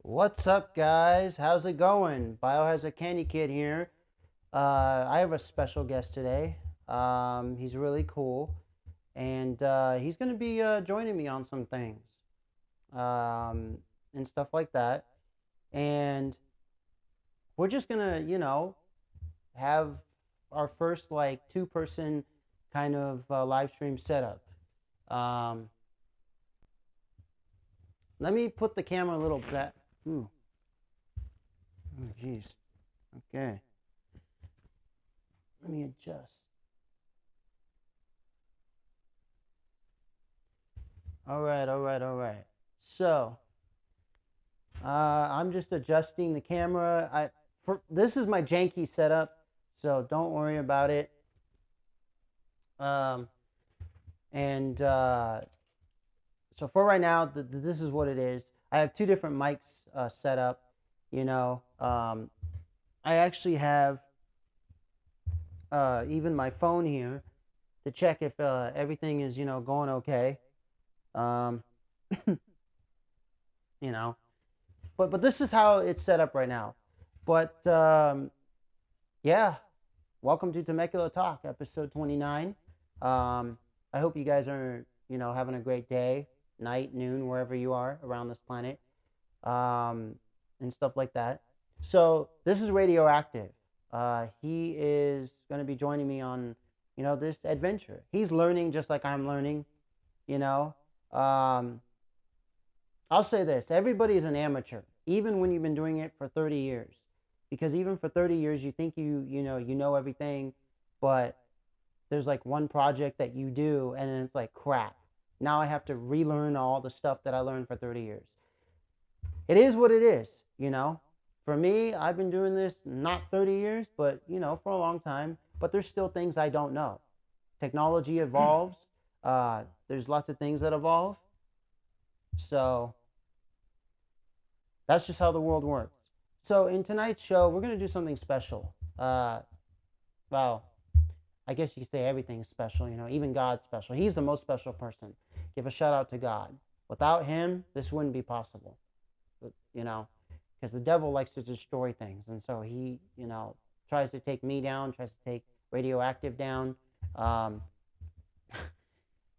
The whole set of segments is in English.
What's up, guys? How's it going? Biohazard Candy Kid here. I have a special guest today. He's really cool, and he's going to be joining me on some things and stuff like that. And we're just going to, have our first like two-person kind of live stream setup. Um, Let me put the camera a little back. Ooh. Oh, jeez. Okay. Let me adjust. All right. So, I'm just adjusting the camera. This is my janky setup, so don't worry about it. So for right now, this is what it is. I have two different mics set up. I actually have even my phone here to check if everything is going okay. But this is how it's set up right now. But yeah, welcome to Temecula Talk, episode 29. I hope you guys are having a great day, night, noon, wherever you are around this planet, and stuff like that. So this is Radioactive. He is going to be joining me on, this adventure. He's learning just like I'm learning, I'll say this: everybody is an amateur, even when you've been doing it for 30 years. Because even for 30 years, you think you know everything, but there's like one project that you do, and then it's like crap. Now I have to relearn all the stuff that I learned for 30 years. It is what it is, For me, I've been doing this not 30 years, but, for a long time. But there's still things I don't know. Technology evolves. There's lots of things that evolve. So that's just how the world works. So in tonight's show, we're going to do something special. Well, I guess you could say everything's special, even God's special. He's the most special person. Give a shout out to God. Without him, this wouldn't be possible, because the devil likes to destroy things. And so he, tries to take me down, tries to take Radioactive down.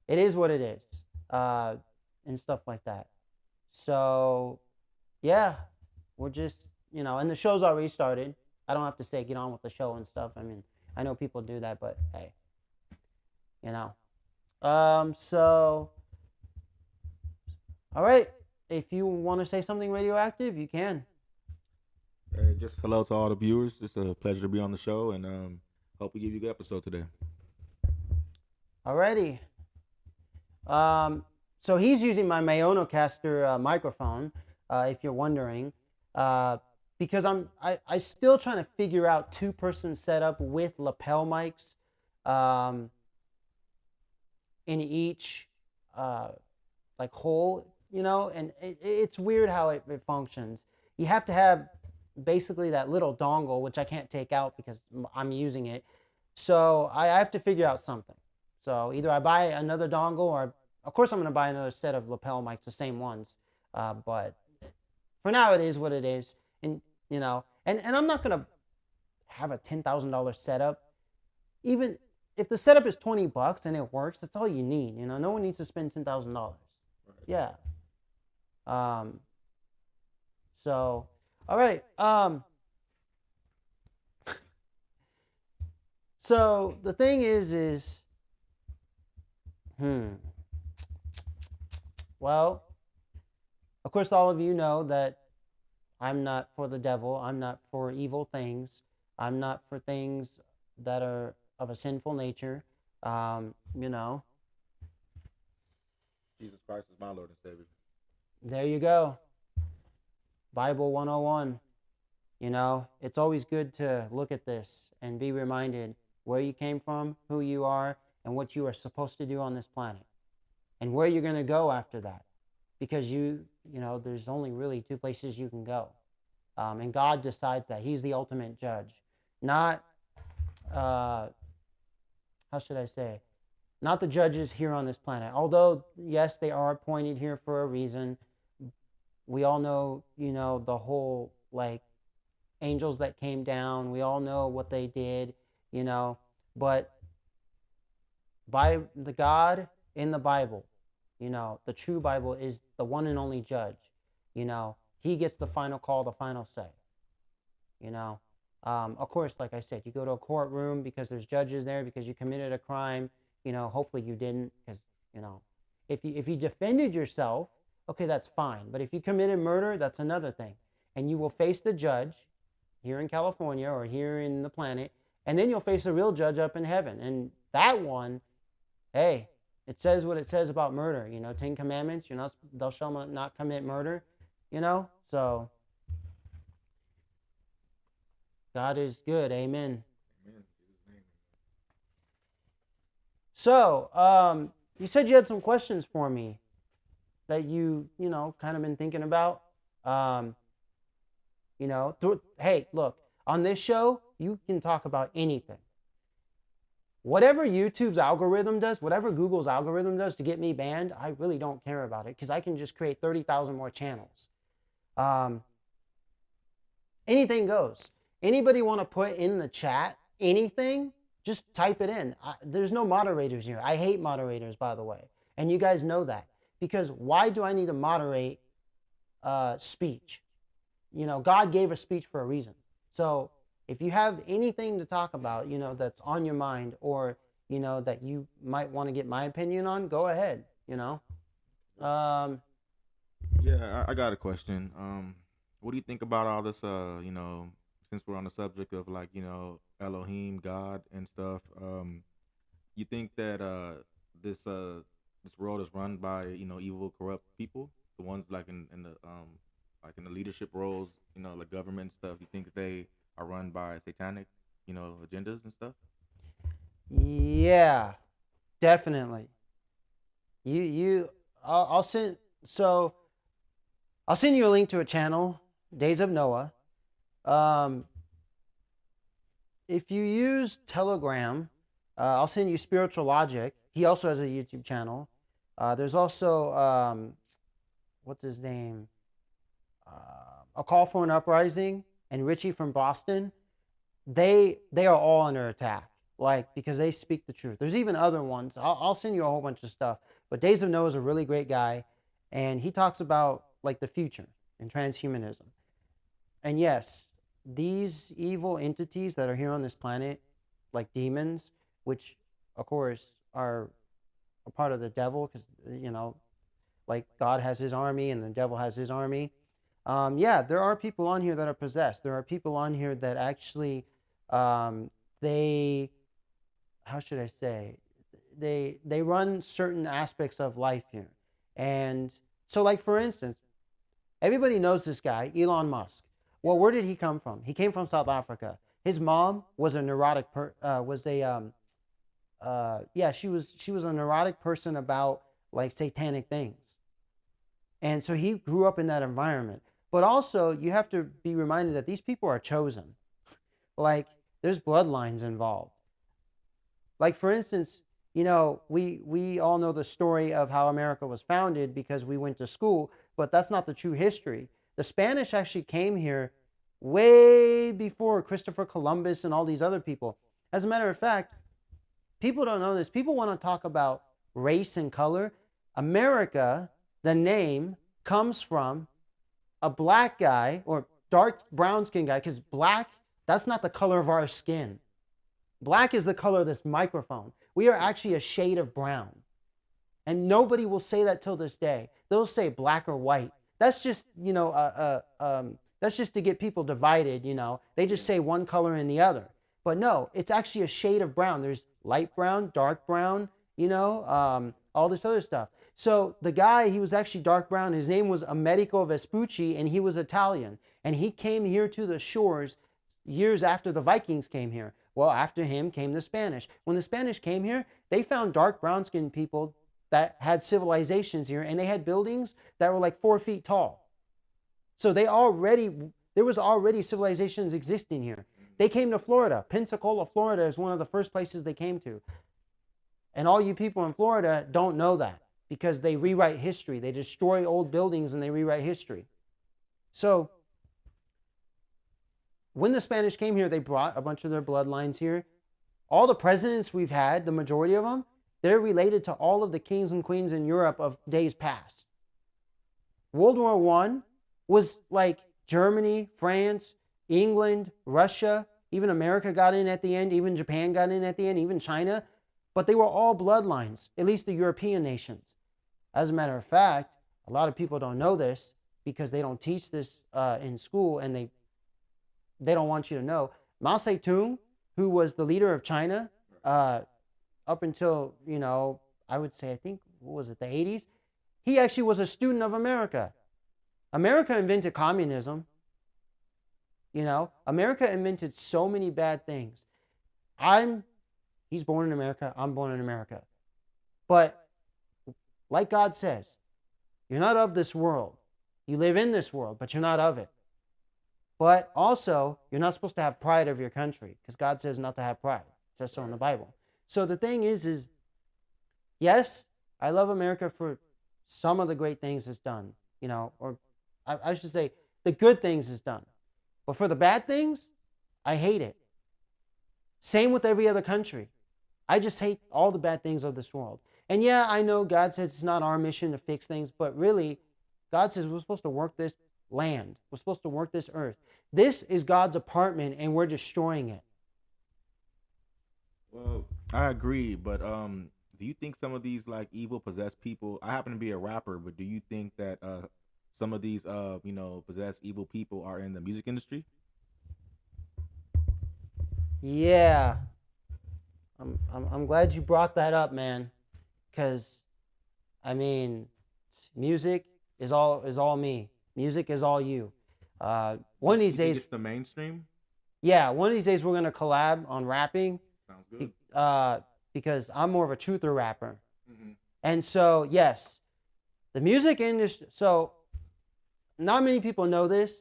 It is what it is, and stuff like that. So, yeah, we're just, and the show's already started. I don't have to say get on with the show and stuff. I mean, I know people do that, but hey, So, all right. If you want to say something, Radioactive, you can. Just hello to all the viewers. It's a pleasure to be on the show, and hope we give you a good episode today. Alrighty. So he's using my Mayonocaster microphone, if you're wondering, because I still trying to figure out two-person setup with lapel mics, in each like hole, and it's weird how it functions. You have to have basically that little dongle, which I can't take out because I'm using it. So I have to figure out something. So either I buy another dongle, or of course I'm going to buy another set of lapel mics, the same ones. But for now, it is what it is. And, and I'm not going to have a $10,000 setup. Even if the setup is $20 and it works, that's all you need. No one needs to spend $10,000. Right. Yeah. So, all right. So the thing is, hmm. Well, of course, all of you know that I'm not for the devil. I'm not for evil things. I'm not for things that are of a sinful nature. You know, Jesus Christ is my Lord and Savior. there you go. Bible 101. You know, it's always good to look at this and be reminded where you came from, who you are, and what you are supposed to do on this planet, and where you're going to go after that. Because you know, there's only really two places you can go. And God decides that. He's the ultimate judge. Not, how should I say, not the judges here on this planet. Although, yes, they are appointed here for a reason. We all know, you know, the whole, like, angels that came down. We all know what they did, you know. But by the God in the Bible, you know, the true Bible is the one and only judge. You know, he gets the final call, the final say. You know, of course, like I said, you go to a courtroom because there's judges there because you committed a crime. You know, hopefully you didn't, because you know, if you defended yourself, okay, that's fine. But if you committed murder, that's another thing, and you will face the judge here in California or here in the planet, and then you'll face a real judge up in heaven, and that one, hey, it says what it says about murder. You know, 10 Commandments. You're not, thou shalt not commit murder. You know, so God is good. Amen. Amen. So, you said you had some questions for me that you know, kind of been thinking about. Um, you know, hey, look, on this show, you can talk about anything. Whatever YouTube's algorithm does, whatever Google's algorithm does to get me banned, I really don't care about it because I can just create 30,000 more channels. Um, anything goes. Anybody want to put in the chat anything? Just type it in. There's no moderators here. I hate moderators, by the way. And you guys know that. Because why do I need to moderate speech? You know, God gave a speech for a reason. So if you have anything to talk about, you know, that's on your mind or, you know, that you might want to get my opinion on, go ahead, you know. Yeah, I got a question. What do you think about all this? You know, since we're on the subject of like you know Elohim, God, and stuff. You think that this this world is run by you know evil, corrupt people, the ones like in the like in the leadership roles, you know, like government stuff. You think that they are run by satanic, you know, agendas and stuff? Yeah, definitely. You I'll send so I'll send you a link to a channel, Days of Noah. Um, if you use Telegram, I'll send you Spiritual Logic. He also has a YouTube channel. There's also what's his name? A Call for an Uprising and Richie from Boston. They are all under attack, like because they speak the truth. There's even other ones. I'll send you a whole bunch of stuff. But Days of Noah is a really great guy, and he talks about like the future and transhumanism. And yes, these evil entities that are here on this planet, like demons, which of course are a part of the devil, because you know, like God has his army and the devil has his army. Yeah, there are people on here that are possessed. There are people on here that actually, they, how should I say, they run certain aspects of life here, and so like for instance, everybody knows this guy, Elon Musk. Well, where did he come from? He came from South Africa. His mom was a neurotic was a yeah, she was a neurotic person about like satanic things. And so he grew up in that environment. But also, you have to be reminded that these people are chosen. Like there's bloodlines involved. Like for instance, you know, we all know the story of how America was founded because we went to school, but that's not the true history. The Spanish actually came here way before Christopher Columbus and all these other people. As a matter of fact, people don't know this. People want to talk about race and color. America, the name comes from a black guy or dark brown skin guy, because black, that's not the color of our skin. Black is the color of this microphone. We are actually a shade of brown. And nobody will say that till this day. They'll say black or white. That's just, that's just to get people divided, They just say one color and the other. But no, it's actually a shade of brown. There's light brown, dark brown, all this other stuff. So the guy, he was actually dark brown. His name was Americo Vespucci, and he was Italian. And he came here to the shores years after the Vikings came here. Well, after him came the Spanish. When the Spanish came here, they found dark brown skinned people that had civilizations here, and they had buildings that were like 4 feet tall. So there was already civilizations existing here. They came to Florida. Pensacola, Florida is one of the first places they came to. And all you people in Florida don't know that because they rewrite history. They destroy old buildings and they rewrite history. So when the Spanish came here, they brought a bunch of their bloodlines here. All the presidents we've had, the majority of them, they're related to all of the kings and queens in Europe of days past. World War I was like Germany, France, England, Russia, even America got in at the end, even Japan got in at the end, even China. But they were all bloodlines, at least the European nations. As a matter of fact, a lot of people don't know this because they don't teach this in school, and they don't want you to know. Mao Zedong, who was the leader of China up until, I would say, I think, what was it, the 80s? He actually was a student of America. America invented communism. America invented so many bad things. He's born in America, I'm born in America. But like God says, you're not of this world. You live in this world, but you're not of it. But also, you're not supposed to have pride of your country because God says not to have pride. It says so in the Bible. So the thing is yes, I love America for some of the great things it's done, or I should say the good things it's done. But for the bad things, I hate it. Same with every other country. I just hate all the bad things of this world. And yeah, I know God says it's not our mission to fix things, but really, God says we're supposed to work this land. We're supposed to work this earth. This is God's apartment, and we're destroying it. Well, I agree, but do you think some of these like evil possessed people? I happen to be a rapper, but do you think that some of these possessed evil people are in the music industry? Yeah, I'm glad you brought that up, man, because I mean, music is all me. Music is all you. One of these You think days, it's the mainstream? yeah, one of these days we're gonna collab on rapping, Sounds good. because I'm more of a truther rapper, Hmm. and so yes, the music industry. So not many people know this.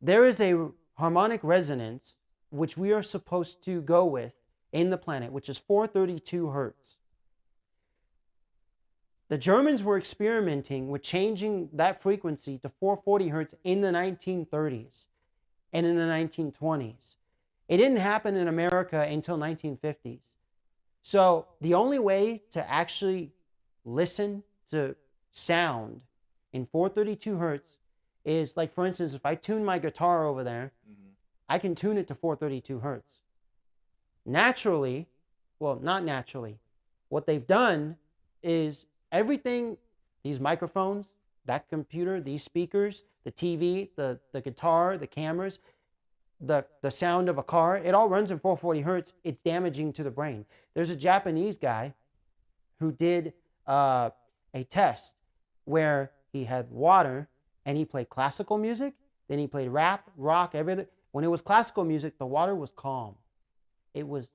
There is a harmonic resonance which we are supposed to go with in the planet, which is 432 hertz. The Germans were experimenting with changing that frequency to 440 hertz in the 1930s and in the 1920s. It didn't happen in America until 1950s. So the only way to actually listen to sound in 432 hertz is, like, for instance, if I tune my guitar over there, I can tune it to 432 hertz. Naturally, well, not naturally, what they've done is everything, these microphones, that computer, these speakers, the TV, the guitar, the cameras, the sound of a car, it all runs in 440 hertz. It's damaging to the brain. There's a Japanese guy who did a test where he had water and he played classical music, then he played rap, rock, everything. When it was classical music, the water was calm. It was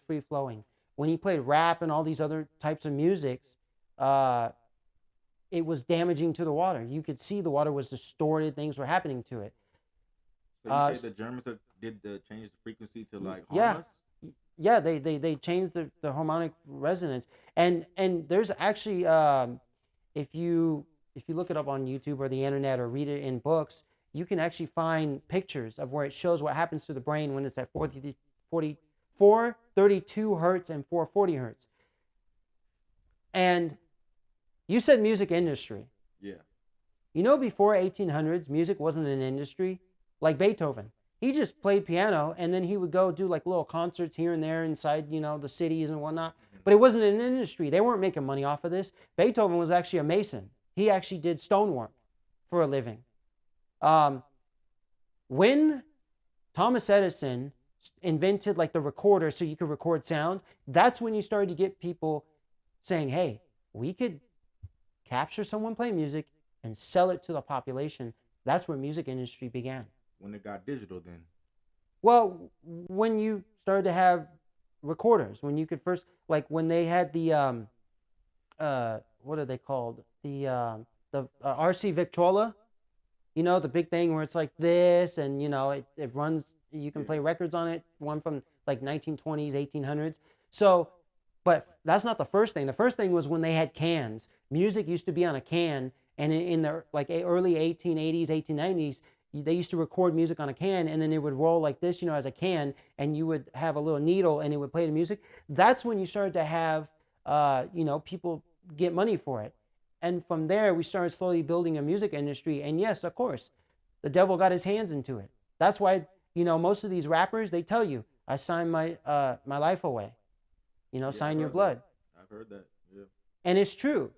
free flowing. When he played rap and all these other types of musics, it was damaging to the water. You could see the water was distorted. Things were happening to it. So you say the Germans did change the frequency to like harm Yeah, us? yeah. They changed the harmonic resonance, and there's actually if you look it up on YouTube or the internet or read it in books, you can actually find pictures of where it shows what happens to the brain when it's at 432 hertz and 440 hertz. And you said music industry. Yeah. Before 1800s, music wasn't an industry. Like Beethoven. He just played piano, and then he would go do like little concerts here and there inside, the cities and whatnot. Mhm. But it wasn't an industry. They weren't making money off of this. Beethoven was actually a mason. He actually did stonework for a living. Um, when Thomas Edison invented like the recorder so you could record sound, that's when you started to get people saying, hey, we could capture someone playing music and sell it to the population. That's where music industry began. When it got digital, then. Well, when you started to have recorders, when you could first, like when they had the what are they called, the RC Victrola, the big thing where it's like this, and it runs, you can Yeah. play records on it, one from like 1920s, 1800s. So, but that's not the first thing. The first thing was when they had cans. Music used to be on a can, and in the like early 1880s, 1890s, they used to record music on a can, and then it would roll like this, as a can, and you would have a little needle, and it would play the music. That's when you started to have, people get money for it. And from there, we started slowly building a music industry. And yes, of course, the devil got his hands into it. That's why, most of these rappers, they tell you, I signed my life away. Yeah, I've Sign your heard that. blood. I've heard that. Yeah. And it's true.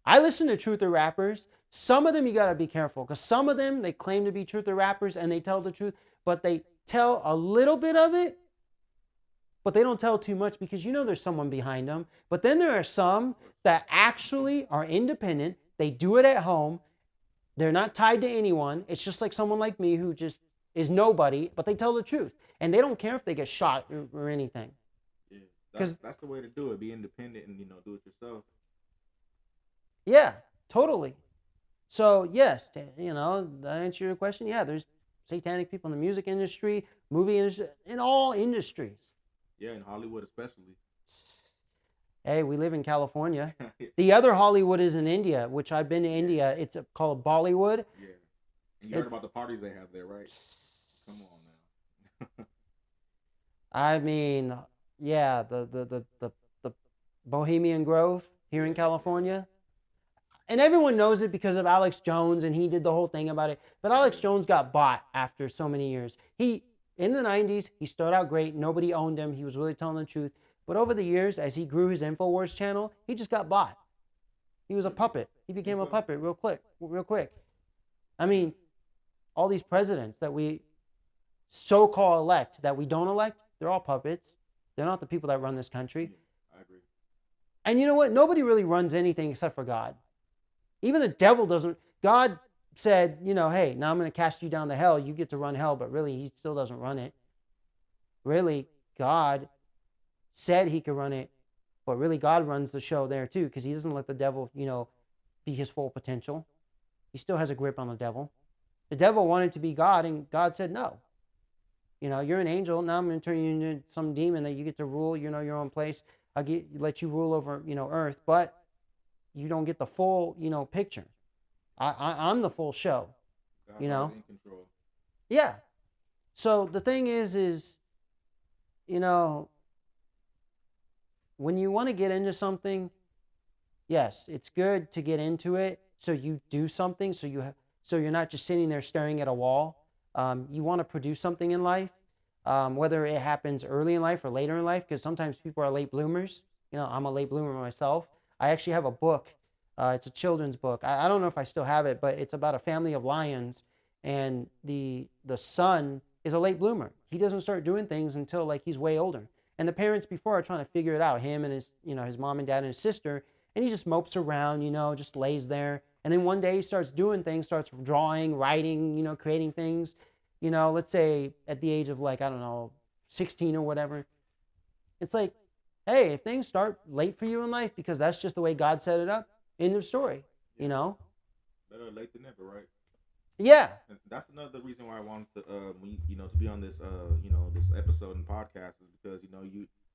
I listen to truther rappers. Some of them you got to be careful because some of them, they claim to be truther rappers and they tell the truth, but they tell a little bit of it, but they don't tell too much because there's someone behind them. But then there are some that actually are independent. They do it at home. They're not tied to anyone. It's just like someone like me who just is nobody, but they tell the truth. And they don't care if they get shot or anything. Yeah. That's Because, that's the way to do it. Be independent and do it yourself. yeah, totally. So, yes, to answer your question, yeah, there's satanic people in the music industry, movie industry, in all industries. Yeah, in Hollywood especially. Hey, we live in California. The other Hollywood is in India, which I've been to Yeah. India. It's called Bollywood. Yeah. And you heard It, about the parties they have there, right? Come on now. I mean, yeah, the Bohemian Grove here in Yeah, yeah, California. And everyone knows it because of Alex Jones, and he did the whole thing about it. But Alex yeah. Jones got bought after so many years. In the 90s, he started out great. Nobody owned him. He was really telling the truth. But over the years, as he grew his InfoWars channel, he just got bought. He was a You puppet. He think became a so? puppet real quick, real quick. I mean, all these presidents that we so-called elect, that we don't elect, they're all puppets. They're not the people that run this country. Yeah, I agree. And you know what? Nobody really runs anything except for God. Even the devil doesn't. God said, hey, now I'm going to cast you down to hell. You get to run hell, but really, he still doesn't run it. Really, God said he could run it, but really, God runs the show there too, because he doesn't let the devil, be his full potential. He still has a grip on the devil. The devil wanted to be God, and God said no. You're an angel. Now I'm going to turn you into some demon that you get to rule, your own place. Let you rule over, earth, but you don't get the full, picture. I'm the full show, God's you always know? in control. Yeah. So the thing is, you know, when you want to get into something, yes, it's good to get into it. So you do something. So you're not just sitting there staring at a wall. You want to produce something in life, whether it happens early in life or later in life, because sometimes people are late bloomers. I'm a late bloomer myself. I actually have a book. It's a children's book. I don't know if I still have it, but it's about a family of lions, and the son is a late bloomer. He doesn't start doing things until like he's way older. And the parents before are trying to figure it out. Him and his mom and dad and his sister, and he just mopes around, just lays there. And then one day he starts doing things, starts drawing, writing, creating things. Let's say at the age of like, I don't know, 16 or whatever. It's like, hey, if things start late for you in life because that's just the way God set it up, end of story, you Yeah. know? Better late than never, right? Yeah. And that's another reason why I wanted to, to be on this, this episode and podcast is because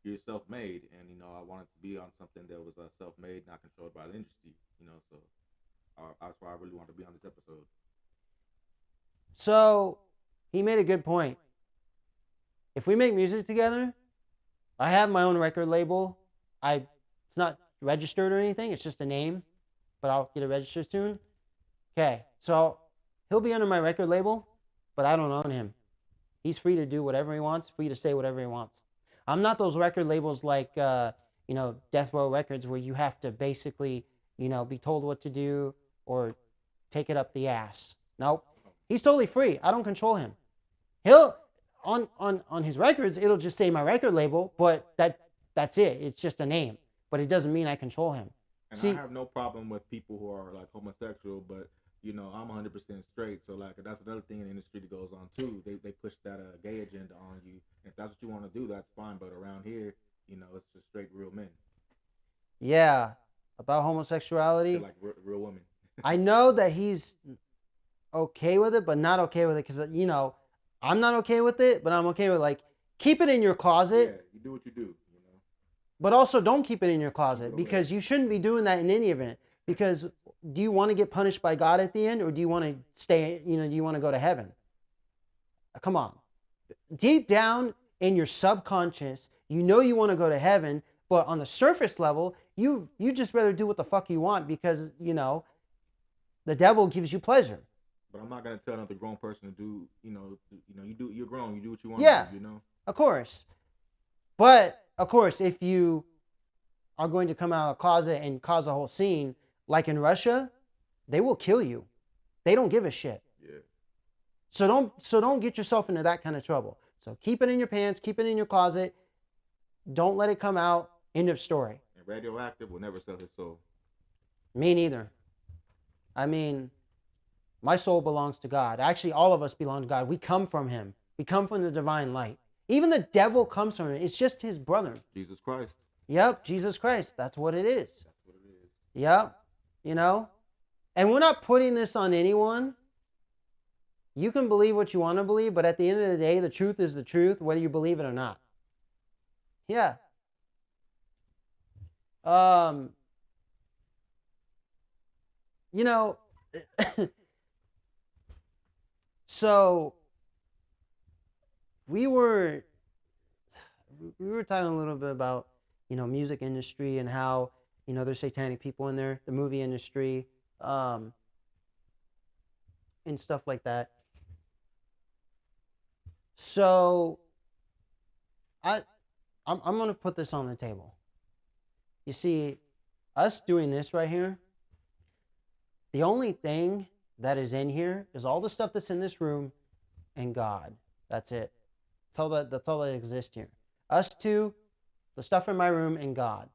you're self-made, and I wanted to be on something that was self-made, not controlled by the industry. So that's why I really wanted to be on this episode. So he made a good point. If we make music together, I have my own record label. It's not registered or anything, it's just a name, but I'll get it registered soon. Okay, so he'll be under my record label, but I don't own him. He's free to do whatever he wants, free to say whatever he wants. I'm not those record labels like, Death Row Records where you have to basically, be told what to do or take it up the ass. Nope. He's totally free. I don't control him. He'll on his records, it'll just say my record label, but that's it. It's just a name, but it doesn't mean I control him. And I See, have no problem with people who are like homosexual, but I'm 100% straight. So like that's another thing in the industry that goes on too. They push that gay agenda on you. And if that's what you want to do, that's fine. But around here, it's just straight real men. yeah, about They're homosexuality, like real women. I know that he's okay with it, but not okay with it because I'm not okay with it, but I'm okay with like keep it in your Yeah, closet, you do what you do. but also don't keep it in your Keep it closet away. because you shouldn't be doing that in any event. Because do you want to get punished by God at the end, or do you want to stay? Do you want to go to heaven? Come on, deep down in your subconscious, you want to go to heaven, but on the surface level, you just rather do what the fuck you want because the devil gives you pleasure. But I'm not gonna tell another grown person to do. You're grown. You do what you want Yeah, to do. of course. But of course, if you are going to come out of a closet and cause a whole scene, like in Russia, they will kill you. They don't give a shit. Yeah. So don't get yourself into that kind of trouble. So keep it in your pants, keep it in your closet. Don't let it come out. End of story. And radioactive will never sell his soul. Me neither. I mean, my soul belongs to God. Actually, all of us belong to God. We come from Him. We come from the divine light. Even the devil comes from Him. It's just His brother. Jesus Christ. Yep, Jesus Christ. That's what it is. That's what it is. Yep. And we're not putting this on anyone. You can believe what you want to believe, but at the end of the day, the truth is the truth, whether you believe it or not. Yeah. You know, so we were talking a little bit about, music industry and how, there's satanic people in there, the movie industry, and stuff like that. So I'm going to put this on the table. You see, us doing this right here, the only thing that is in here is all the stuff that's in this room and God. That's it. That's all that exists here. Us two, the stuff in my room, and God.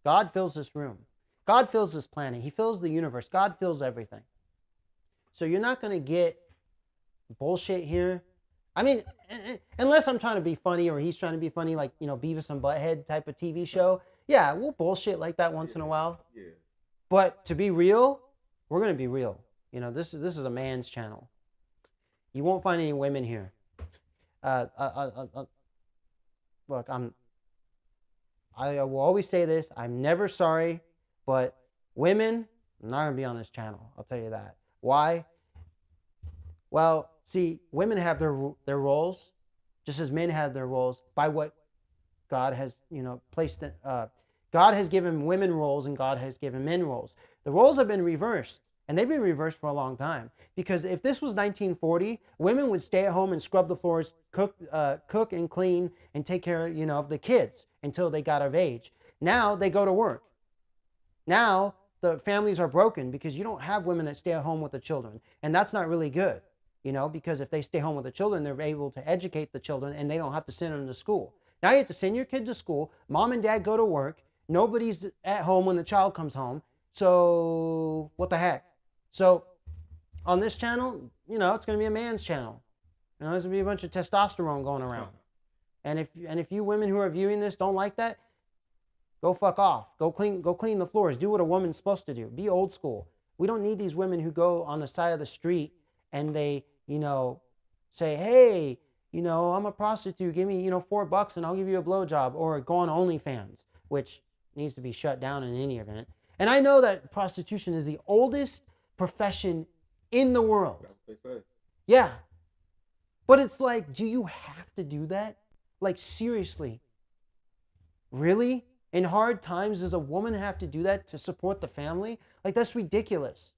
God fills this room. God fills this planet. He fills the universe. God fills everything. So you're not going to get bullshit here. I mean, unless I'm trying to be funny or he's trying to be funny, like, Beavis and Butthead type of TV show. Yeah, we'll bullshit like that once in a while. Yeah. But to be real, we're going to be real. This is a man's channel. You won't find any women here. Look, I will always say this. I'm never sorry, but women, I'm not going to be on this channel. I'll tell you that. Why? Well, see, women have their roles, just as men have their roles by what God has, placed. God has given women roles and God has given men roles. The roles have been reversed, and they've been reversed for a long time. Because if this was 1940, women would stay at home and scrub the floors, cook and clean, and take care, of the kids until they got of age. Now they go to work. Now the families are broken because you don't have women that stay at home with the children, and that's not really good. Because if they stay home with the children, they're able to educate the children and they don't have to send them to school. Now you have to send your kid to school. Mom and dad go to work. Nobody's at home when the child comes home. So what the heck? So on this channel, it's going to be a man's channel. There's going to be a bunch of testosterone going around. And if you women who are viewing this don't like that, go fuck off. Go clean the floors. Do what a woman's supposed to do. Be old school. We don't need these women who go on the side of the street and they, say, hey, I'm a prostitute. Give me, $4 and I'll give you a blowjob. Or go on OnlyFans, which needs to be shut down in any event. And I know that prostitution is the oldest profession in the world. That's what they say. Yeah. But it's like, do you have to do that? Like, seriously? Really? In hard times, does a woman have to do that to support the family? Like, that's ridiculous.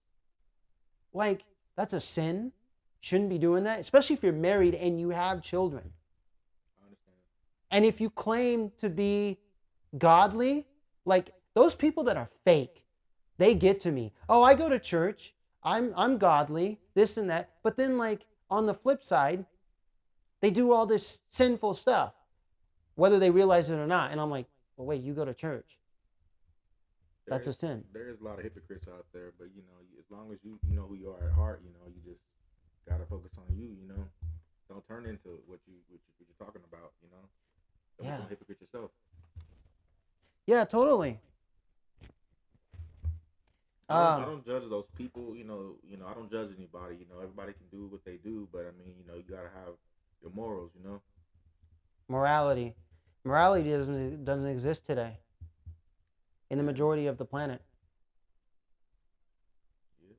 Like, that's a sin. shouldn't be doing that, especially if you're married and you have children. I understand. And if you claim to be godly, like those people that are fake, they get to me. Oh, I go to church. I'm godly, this and that. But then like on the flip side, they do all this sinful stuff, whether they realize it or not. And I'm like, well, wait, you go to church. That's There a sin. there is a lot of hypocrites out there, but you know, as long as you know who you are at heart, you know, you just gotta focus on you. You know, don't turn into what you're talking about. You know, don't Yeah. become a hypocrite yourself. Yeah, totally. I Uh, don't judge those people. I don't judge anybody. You know, everybody can do what they do, but I mean, you know, you gotta have your morals. You know. morality. Morality doesn't exist today in the Yeah. majority of the planet. Yeah.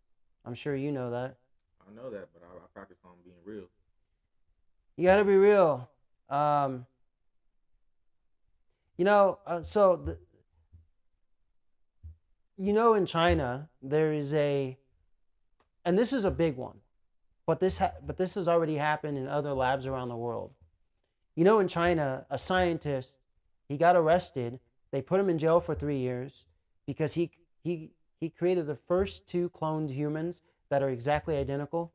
I'm sure you know that. I know that, but I practice on being real. You got to be real. Um, in China there is and this is a big one, but this has already happened in other labs around the world. In China, a scientist, he got arrested. They put him in jail for 3 years because he he created the first two cloned humans that are exactly identical.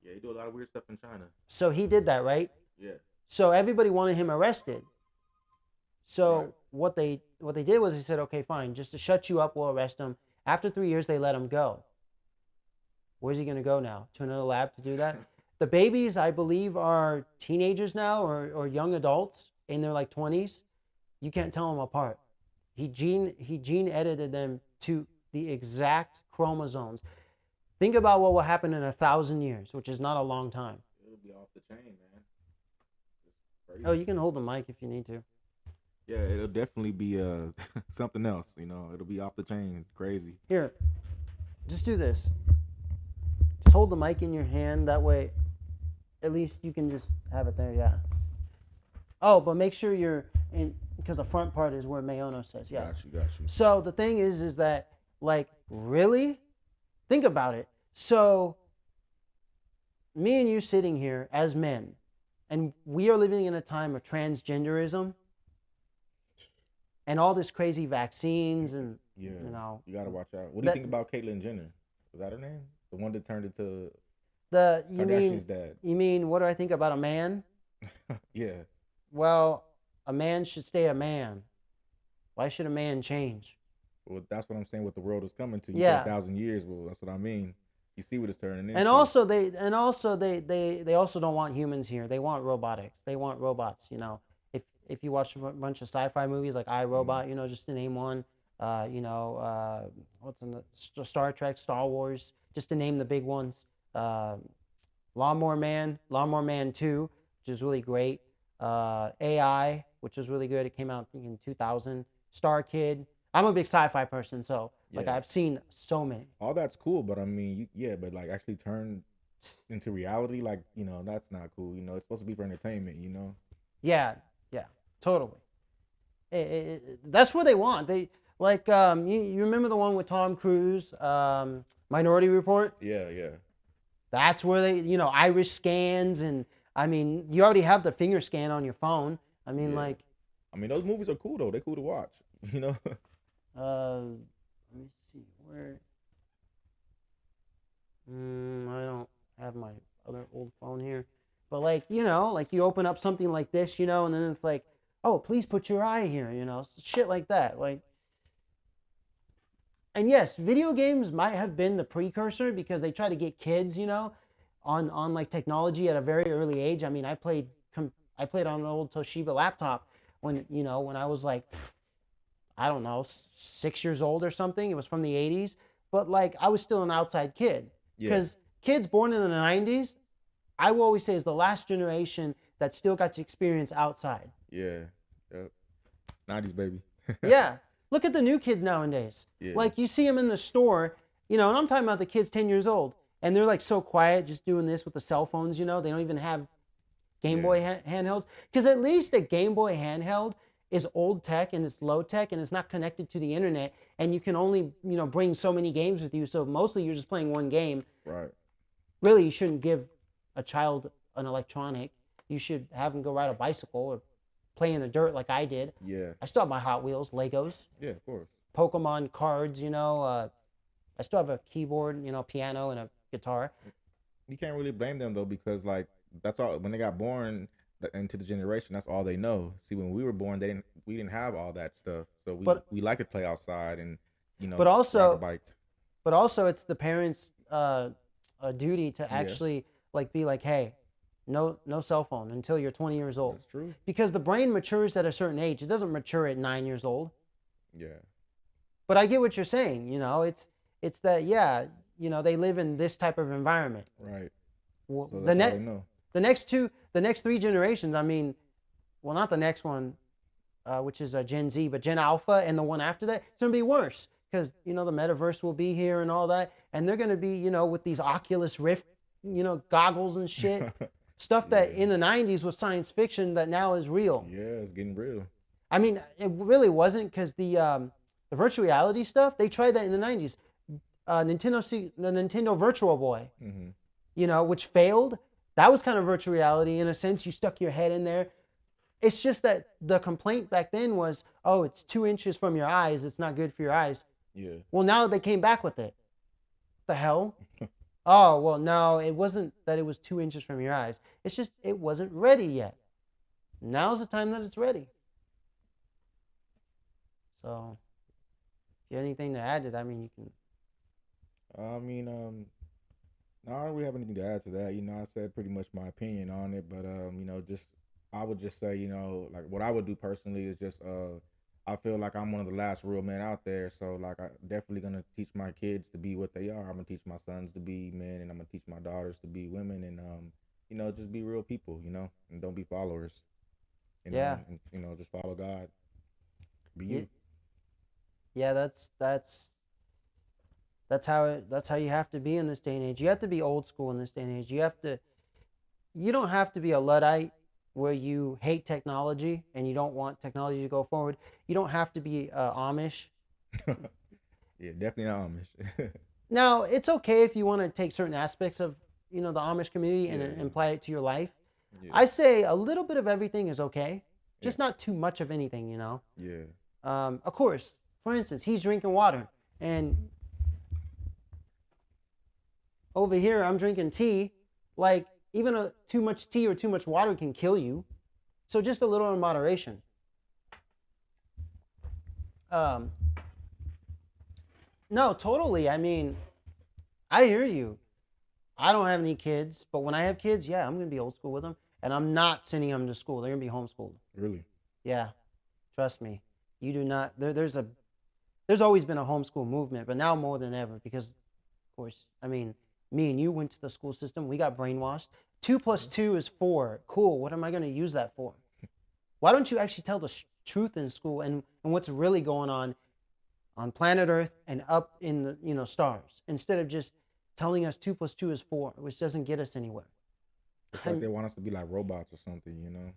Yeah, you do a lot of weird stuff in China. So he did that, right? Yeah. So everybody wanted him arrested. Right. So what they did was they said, okay, fine, just to shut you up, we'll arrest him. After 3 years, they let him go. Where's he going to go now? To another lab to do that? The babies, I believe, are teenagers now or young adults in their like 20s. You can't tell them apart. He gene edited them to the exact chromosomes. Think about what will happen in 1,000 years, which is not a long time. It'll be off the chain, man. It's Oh, crazy. you can hold the mic if you need to. Yeah, it'll definitely be something else. You know, it'll be off the chain, crazy. Here, just do this. Just hold the mic in your hand. That way, at least you can just have it there. Yeah. Oh, but make sure you're in, because the front part is where Mayono says. Yeah. Got you. So the thing is that like really, think about it. So me and you sitting here as men, and we are living in a time of transgenderism and all this crazy vaccines and Yeah, you know you gotta watch out. What do you that think about Caitlyn Jenner? Was that her name? The one that turned into the Kardashian's dad. you mean what do I think about a man? Yeah. Well, a man should stay a man. Why should a man change? Well, that's what I'm saying. What the world is coming to. You said a Yeah. 1,000 years. Well, that's what I mean. You see what it's turning And into. also they also don't want humans here. They want robotics. They want robots. If you watch a bunch of sci-fi movies like I Mm. Robot, just to name one. What's in the Star Trek, Star Wars, just to name the big ones. Uh, Lawnmower Man 2, which is really great. AI, which was really good. It came out in 2000. Star Kid. I'm a big sci-fi person, so like Yeah. I've seen so many. All that's cool, but I mean, yeah, but like actually turn into reality, like that's not cool. It's supposed to be for entertainment. Yeah, yeah, totally. That's what they want. They like you remember the one with Tom Cruise, Minority Report? Yeah, yeah, That's where they iris scans and I mean you already have the finger scan on your phone. I mean yeah. like I mean, those movies are cool though. They're cool to watch. You know. let me see where. I don't have my other old phone here, but like like you open up something like this, and then it's like, oh, please put your eye here, shit like that, like. And yes, video games might have been the precursor because they try to get kids, on like technology at a very early age. I mean, I played on an old Toshiba laptop when I was like, I don't know, 6 years old or something. It was from the 80s, but like I was still an outside kid Yeah. because kids born in the 90s, I will always say, is the last generation that still got to experience outside. Yeah. Yep. 90s baby. Yeah. Look at the new kids nowadays. Yeah. Like you see them in the store, and I'm talking about the kids 10 years old, and they're like so quiet, just doing this with the cell phones. They don't even have Game Boy handhelds. Because at least a Game Boy handheld is old tech and it's low tech and it's not connected to the internet, and you can only bring so many games with you. So mostly you're just playing one game. Right. Really, you shouldn't give a child an electronic. You should have them go ride a bicycle or play in the dirt like I did. Yeah, I still have my Hot Wheels, Legos, yeah, of course. Pokemon cards. I still have a keyboard, piano and a guitar. You can't really blame them though, because like that's all when they got born into the generation. That's all they know. See, when we were born, we didn't have all that stuff, so But we like to play outside and but ride a also bike. but also it's the parents' duty to Yeah, actually like be like, hey, no cell phone until you're 20 years old, that's true. because the brain matures at a certain age. It doesn't mature at 9 years old. Yeah, But I get what you're saying. It's that, yeah, they live in this type of environment. right. So The that's all they net know. the next three generations. I mean, well, not the next one, which is Gen Z, but Gen Alpha and the one after that, it's gonna be worse because the metaverse will be here and all that, and they're gonna be with these Oculus Rift, goggles and shit, stuff that Yeah, in the '90s was science fiction that now is real. yeah, it's getting real. I mean, it really wasn't because the virtual reality stuff they tried that in the '90s. The Nintendo Virtual Boy, Hmm. which failed. That was kind of virtual reality in a sense. You stuck your head in there. It's just that the complaint back then was, oh, it's 2 inches from your eyes. It's not good for your eyes. Yeah, Well, now they came back with it. The hell? Oh, well, no, it wasn't that it was 2 inches from your eyes. It's just it wasn't ready yet. Now's the time that it's ready. So, if you have anything to add to that, I mean, you can. I mean, no, I don't really have anything to add to that. I said pretty much my opinion on it, but just I would just say, like what I would do personally is just I feel like I'm one of the last real men out there, so like I definitely gonna teach my kids to be what they are. I'm gonna teach my sons to be men, and I'm gonna teach my daughters to be women, and just be real people, and don't be followers, Yeah, and just follow God, be yeah, you. yeah. That's how you have to be in this day and age. You have to be old school in this day and age. You don't have to be a Luddite where you hate technology and you don't want technology to go forward. You don't have to be Amish. Yeah, definitely not Amish. Now, it's okay if you want to take certain aspects of the Amish community and Yeah, yeah, apply it to your life. yeah, I say a little bit of everything is okay, yeah, just not too much of anything. yeah. Of course, for instance, he's drinking water, and over here I'm drinking tea. Like even too much tea or too much water can kill you. So just a little in moderation. Um, no, totally. I mean, I hear you. I don't have any kids, but when I have kids, yeah, I'm gonna be old school with them, and I'm not sending them to school. They're gonna be homeschooled. Really? Yeah, trust me. You do not. There's always been a homeschool movement, but now more than ever because, of course, I mean, me and you went to the school system. We got brainwashed. Two plus Yeah. two is four. Cool. What am I gonna use that for? Why don't you actually tell the truth in school and what's really going on planet Earth and up in the stars instead of just telling us two plus two is four, which doesn't get us anywhere. It's like I'm, they want us to be like robots or something.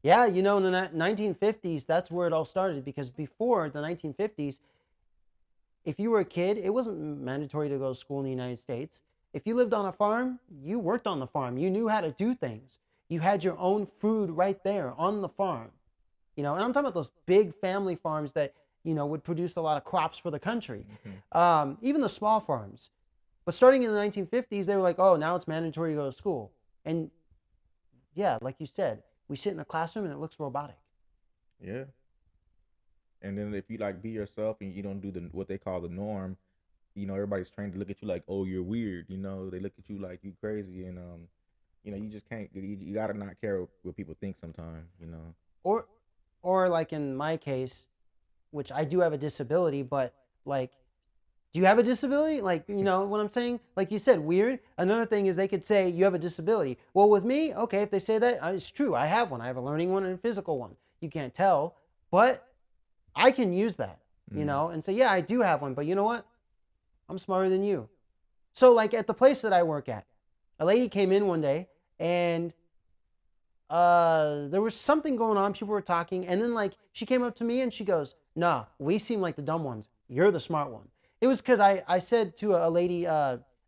yeah, in the 1950s, that's where it all started because before the 1950s, if you were a kid, it wasn't mandatory to go to school in the United States. If you lived on a farm, you worked on the farm. You knew how to do things. You had your own food right there on the farm. And I'm talking about those big family farms that, would produce a lot of crops for the country. Hmm. Even the small farms. But starting in the 1950s, they were like, oh, now it's mandatory to go to school. And yeah, like you said, we sit in a classroom and it looks robotic. Yeah. And then if you like be yourself and you don't do the what they call the norm, everybody's trained to look at you like, oh, you're weird. They look at you like you crazy, and you just can't. You gotta not care what people think sometimes. Or, or like in my case, which I do have a disability, but like, do you have a disability? Like, what I'm saying? Like you said, weird. Another thing is they could say you have a disability. Well, with me, okay, if they say that, it's true. I have one. I have a learning one and a physical one. You can't tell, but I can use that, Mm. and say, yeah, I do have one, but you know what? I'm smarter than you. So, like at the place that I work at, a lady came in one day and there was something going on. People were talking, and then like she came up to me and she goes, "Nah, we seem like the dumb ones. You're the smart one." It was because I said to a lady,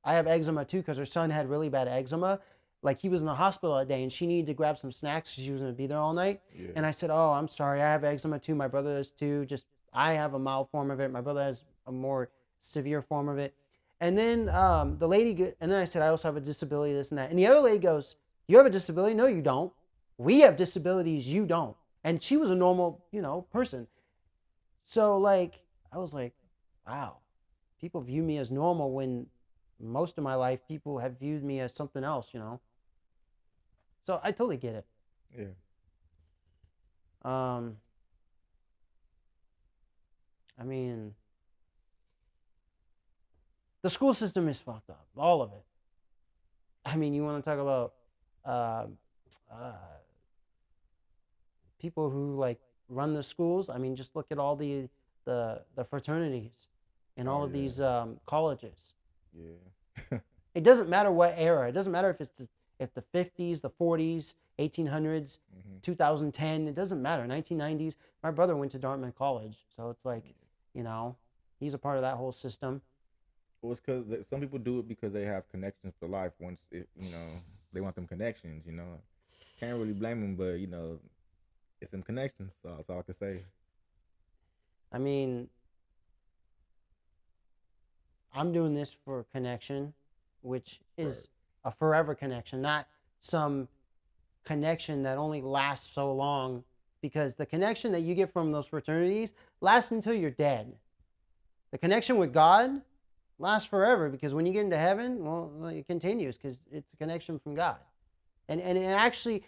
I have eczema too because her son had really bad eczema. Like he was in the hospital that day and she needed to grab some snacks because she was going to be there all night. Yeah. And I said, "Oh, I'm sorry. I have eczema too. My brother does too. Just I have a mild form of it. My brother has a more severe form of it." And then the lady, and then I said, "I also have a disability, this and that." And the other lady goes, "You have a disability? No, you don't. We have disabilities. You don't." And she was a normal, person. So like, I was like, wow, people view me as normal when most of my life people have viewed me as something else. So I totally get it. Yeah. Um, I mean, the school system is fucked up, all of it. I mean, you want to talk about uh, uh, people who like run the schools? I mean, just look at all the fraternities in all Oh of yeah. these colleges. Yeah. It doesn't matter what era. It doesn't matter if the 50s, the 40s, 1800s, hmm 2010. It doesn't matter. 1990s. My brother went to Dartmouth College, so it's like, you know, he's a part of that whole system. Well, it's because some people do it because they have connections to life. Once it, they want them connections. Can't really blame them, but it's them connections. So that's all I can say. I mean, I'm doing this for connection, which Right. is a forever connection, not some connection that only lasts so long, because the connection that you get from those fraternities lasts until you're dead. The connection with God lasts forever because when you get into heaven, well, it continues because it's a connection from God. And actually,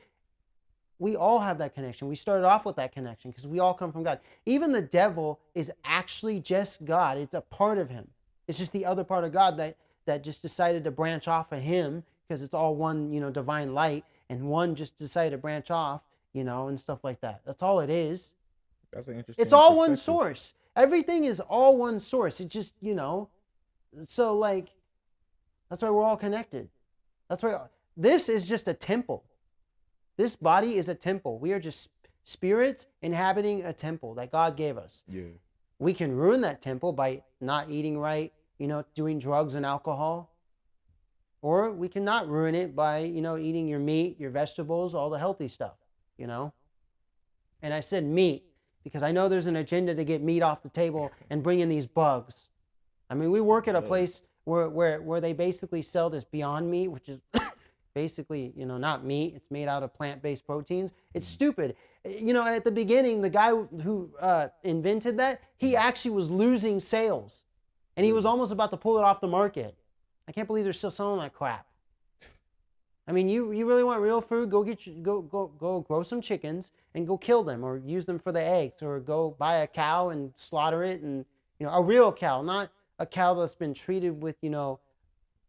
we all have that connection. We started off with that connection because we all come from God. Even the devil is actually just God. It's a part of him. It's just the other part of God that just decided to branch off of him because it's all one, divine light, and one just decided to branch off, and stuff like that. That's all it is. That's an It's interesting all one perspective. source. Everything is all one source. It just, so like that's why we're all connected. That's why this is just a temple. This body is a temple. We are just spirits inhabiting a temple that God gave us. Yeah. We can ruin that temple by not eating right, doing drugs and alcohol. Or we cannot ruin it by, eating your meat, your vegetables, all the healthy stuff, you know? And I said meat because I know there's an agenda to get meat off the table and bring in these bugs. I mean, we work at a Bug. place where they basically sell this Beyond Meat, which is basically, not meat. It's made out of plant-based proteins. It's Mm-hmm. stupid. At the beginning, the guy who invented that, he Mm-hmm. actually was losing sales, and he was Really. almost about to pull it off the market. I can't believe they're still selling that crap. I mean, you really want real food? Go get you, go grow some chickens and go kill them, or use them for the eggs, or go buy a cow and slaughter it, and a real cow, not a cow that's been treated with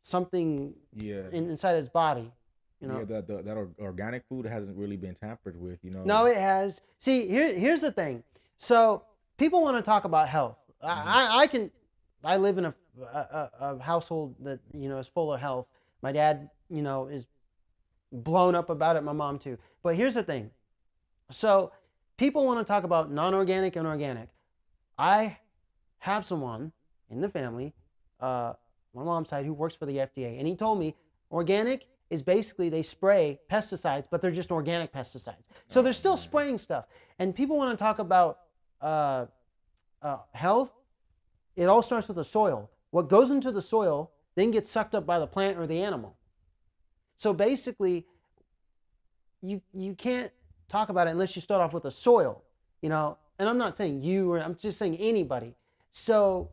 something Yeah. inside its body. You Yeah. know, That organic food hasn't really been tampered with. no, it has. See, here's the thing. So people want to talk about health. Mm-hmm. I live in a household that is full of health. My dad is blown up about it. My mom too. But here's the thing. So people want to talk about non-organic and organic. I have someone in the family, uh, my mom's side, who works for the FDA, and he told me organic is basically they spray pesticides, but they're just organic pesticides. So they're Oh still man. spraying stuff. And people want to talk about uh, health. It all starts with the soil. What goes into the soil then gets sucked up by the plant or the animal. So basically, you can't talk about it unless you start off with the soil, And I'm not saying you, or I'm just saying anybody. So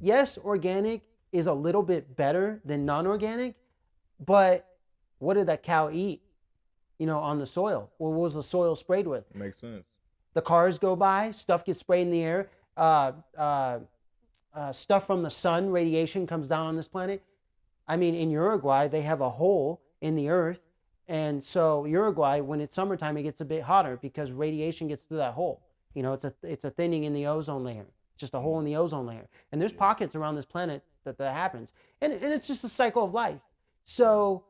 yes, organic is a little bit better than non-organic, but what did that cow eat? On the soil. What was the soil sprayed with? Makes sense. The cars go by, stuff gets sprayed in the air, uh, uh, stuff from the sun, radiation comes down on this planet. I mean, in Uruguay, they have a hole in the earth. And so Uruguay, when it's summertime, it gets a bit hotter because radiation gets through that hole. It's a thinning in the ozone layer, just a hole Mm. in the ozone layer. And there's Yeah. pockets around this planet that happens. And it's just a cycle of life. Right. So,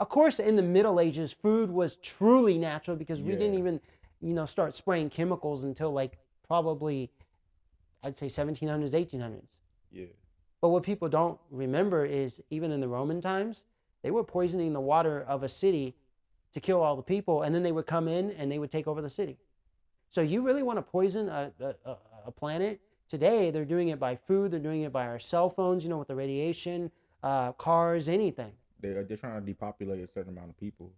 of course, in the Middle Ages, food was truly natural because we didn't Yeah. even, start spraying chemicals until like probably, I'd say 1700s, 1800s. Yeah. But what people don't remember is even in the Roman times, they were poisoning the water of a city to kill all the people, and then they would come in and they would take over the city. So you really want to poison a planet? Today, they're doing it by food, they're doing it by our cell phones, with the radiation, cars, anything. They're trying to depopulate a certain amount of people.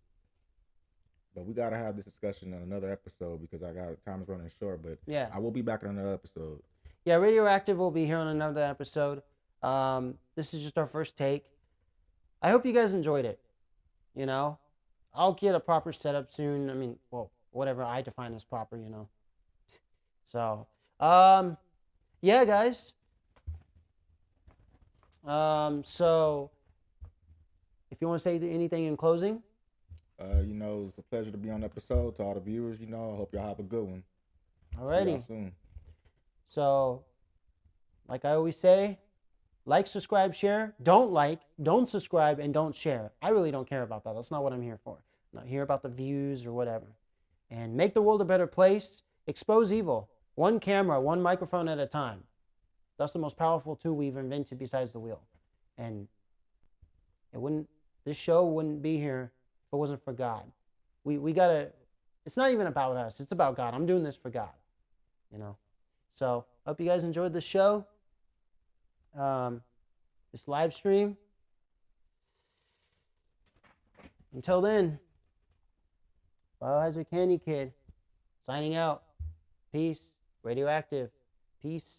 But we gotta have this discussion on another episode because I got time is running short. But Yeah. I will be back on another episode. Yeah, Radioactive will be here on another episode. This is just our first take. I hope you guys enjoyed it. You know, I'll get a proper setup soon. I mean, well, whatever I define as proper. So, yeah, guys. So if you want to say anything in closing, It's a pleasure to be on the episode. To all the viewers, I hope y'all have a good one. See y'all alrighty. soon. So, like I always say, like, subscribe, share. Don't subscribe, and don't share. I really don't care about that. That's not what I'm here for. I'm not here about the views or whatever. And make the world a better place. Expose evil. One camera, one microphone at a time. That's the most powerful tool we've invented besides the wheel. And this show wouldn't be here if it wasn't for God. We gotta, it's not even about us. It's about God. I'm doing this for God. So hope you guys enjoyed the show. This live stream. Until then, Biohazard Candy Kid signing out. Peace. Radioactive. Peace.